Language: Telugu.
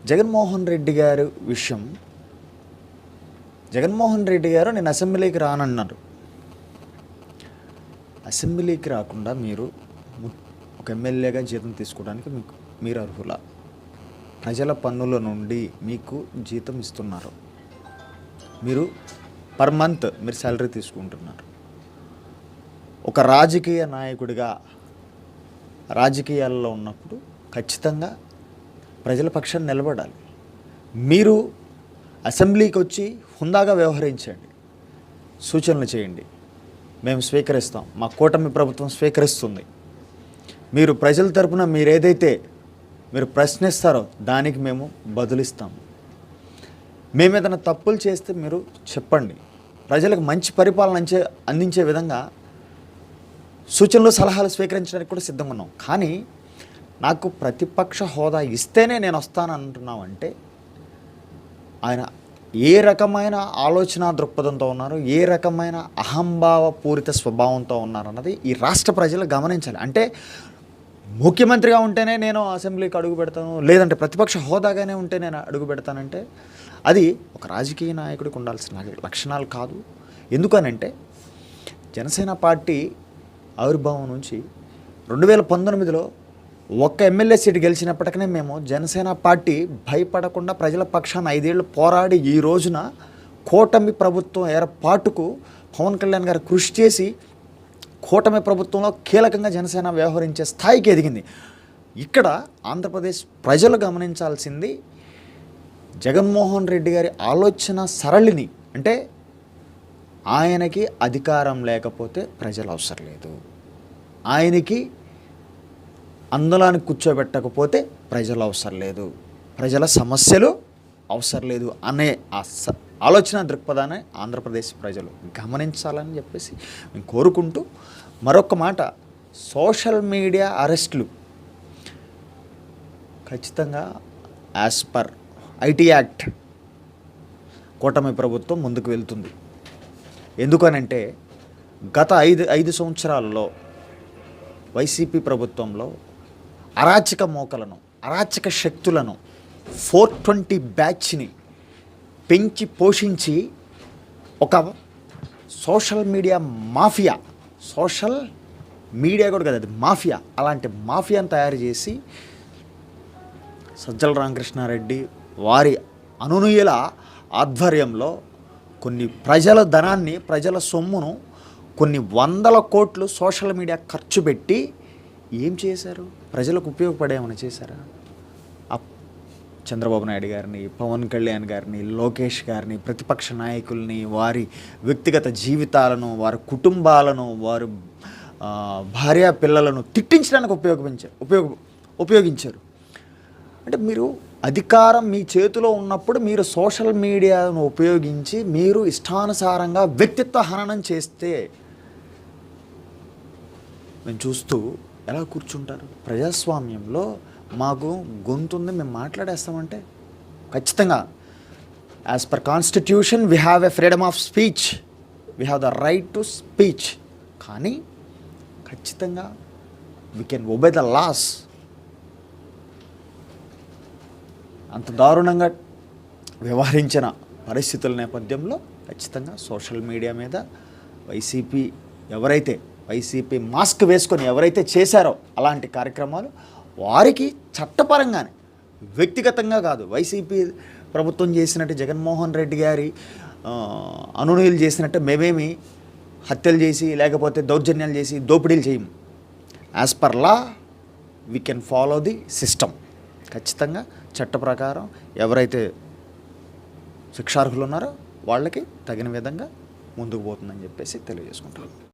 జగన్మోహన్ రెడ్డి గారి విషయం, జగన్మోహన్ రెడ్డి గారు నేను అసెంబ్లీకి రానన్నారు. అసెంబ్లీకి రాకుండా మీరు ఒక ఎమ్మెల్యేగా జీతం తీసుకోవడానికి మీరు అర్హులా? ప్రజల పన్నుల నుండి మీకు జీతం ఇస్తున్నారు, మీరు పర్ మంత్ మీరు శాలరీ తీసుకుంటున్నారు. ఒక రాజకీయ నాయకుడిగా రాజకీయాల్లో ఉన్నప్పుడు ఖచ్చితంగా ప్రజల పక్షాన్ని నిలబడాలి. మీరు అసెంబ్లీకి వచ్చి హుందాగా వ్యవహరించండి, సూచనలు చేయండి, మేము స్వీకరిస్తాం, మా కూటమి ప్రభుత్వం స్వీకరిస్తుంది. మీరు ప్రజల తరపున మీరు ఏదైతే మీరు ప్రశ్నిస్తారో దానికి మేము బదులిస్తాము. మేము ఏదైనా తప్పులు చేస్తే మీరు చెప్పండి. ప్రజలకు మంచి పరిపాలన అందించే విధంగా సూచనలు సలహాలు స్వీకరించడానికి కూడా సిద్ధంగా ఉన్నాం. కానీ నాకు ప్రతిపక్ష హోదా ఇస్తేనే నేను వస్తానంటున్నామంటే ఆయన ఏ రకమైన ఆలోచన దృక్పథంతో ఉన్నారు, ఏ రకమైన అహంభావ పూరిత స్వభావంతో ఉన్నారన్నది ఈ రాష్ట్ర ప్రజలు గమనించాలి. అంటే ముఖ్యమంత్రిగా ఉంటేనే నేను అసెంబ్లీకి అడుగు పెడతాను, లేదంటే ప్రతిపక్ష హోదాగానే ఉంటే నేను అడుగు పెడతానంటే అది ఒక రాజకీయ నాయకుడికి ఉండాల్సిన లక్షణాలు కాదు. ఎందుకనంటే జనసేన పార్టీ ఆవిర్భావం నుంచి 2019లో ఒక్క ఎమ్మెల్యే సీటు గెలిచినప్పటికీ మేము జనసేన పార్టీ భయపడకుండా ప్రజల పక్షాన 5 ఏళ్ళు పోరాడి ఈ రోజున కూటమి ప్రభుత్వం ఏర్పాటుకు పవన్ కళ్యాణ్ గారు కృషి చేసి కూటమి ప్రభుత్వంలో కీలకంగా జనసేన వ్యవహరించే స్థాయికి ఎదిగింది. ఇక్కడ ఆంధ్రప్రదేశ్ ప్రజలు గమనించాల్సింది జగన్మోహన్ రెడ్డి గారి ఆలోచన సరళిని. అంటే ఆయనకి అధికారం లేకపోతే ప్రజలు అవసరం లేదు, ఆయనకి అందలానికి కూర్చోబెట్టకపోతే ప్రజలు అవసరం లేదు, ప్రజల సమస్యలు అవసరం లేదు అనే ఆలోచన దృక్పథాన్ని ఆంధ్రప్రదేశ్ ప్రజలు గమనించాలని చెప్పేసి మేము కోరుకుంటూ, మరొక మాట, సోషల్ మీడియా అరెస్టులు ఖచ్చితంగా యాజ్ పర్ ఐటీ యాక్ట్ కూటమి ప్రభుత్వం ముందుకు వెళ్తుంది. ఎందుకనంటే గత ఐదు సంవత్సరాలలో వైసీపీ ప్రభుత్వంలో అరాచక మోకలను, అరాచక శక్తులను, 420 బ్యాచ్ని పెంచి పోషించి ఒక social media mafia, social media కూడా కదా, అది మాఫియా, అలాంటి మాఫియాను తయారు చేసి సజ్జల రామకృష్ణారెడ్డి వారి అనునయుల ఆధ్వర్యంలో కొన్ని ప్రజల ధనాన్ని, ప్రజల సొమ్మును, కొన్ని 100 కోట్లు సోషల్ మీడియా ఖర్చు పెట్టి ఏం చేశారు? ప్రజలకు ఉపయోగపడేమని చేశారా? చంద్రబాబు నాయుడు గారిని, పవన్ కళ్యాణ్ గారిని, లోకేష్ గారిని, ప్రతిపక్ష నాయకుల్ని, వారి వ్యక్తిగత జీవితాలను, వారి కుటుంబాలను, వారి భార్య పిల్లలను తిట్టించడానికి ఉపయోగించారు. అంటే మీరు అధికారం మీ చేతిలో ఉన్నప్పుడు మీరు సోషల్ మీడియాను ఉపయోగించి మీరు ఇష్టానుసారంగా వ్యక్తిత్వ హననం చేస్తే మేము చూస్తూ ఎలా కూర్చుంటారు? ప్రజాస్వామ్యంలో మాకు గొంతు ఉంది, మేము మాట్లాడేస్తామంటే ఖచ్చితంగా as per constitution we have a freedom of speech, we have the right to speech. కానీ ఖచ్చితంగా we can obey the laws. అంత దారుణంగా వ్యవహరించిన పరిస్థితుల నేపథ్యంలో ఖచ్చితంగా సోషల్ మీడియా మీద వైసీపీ మాస్క్ వేసుకొని ఎవరైతే చేశారో అలాంటి కార్యక్రమాలు వారికి చట్టపరంగానే, వ్యక్తిగతంగా కాదు. వైసీపీ ప్రభుత్వం చేసినట్టు, జగన్మోహన్ రెడ్డి గారి అనునయులు చేసినట్టు మేమేమి హత్యలు చేసి లేకపోతే దౌర్జన్యాలు చేసి దోపిడీలు చేయము. As per law we can follow the system. ఖచ్చితంగా చట్ట ప్రకారం ఎవరైతే శిక్షార్హులు ఉన్నారో వాళ్ళకి తగిన విధంగా ముందుకు పోతుందని చెప్పేసి తెలియజేసుకుంటారు.